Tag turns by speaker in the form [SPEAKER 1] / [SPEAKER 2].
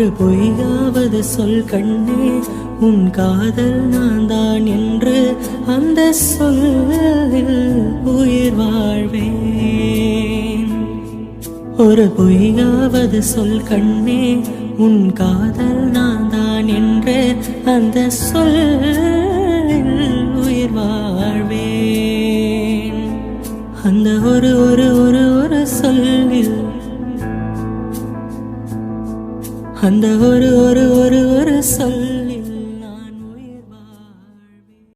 [SPEAKER 1] ஒரு பொய்யாவது சொல் கண்ணே, உன் காதல் நான் தான் என்று அந்த சொல்லில் உயிர் வாழ்வேன். ஒரு பொய்யாவது சொல் கண்ணே, உன் காதல் நான் தான் என்று அந்த சொல்லில் உயிர் வாழ்வேன். அந்த ஒரு ஒரு ஒரு ஒரு சொல்லில், அந்த ஒரு ஒரு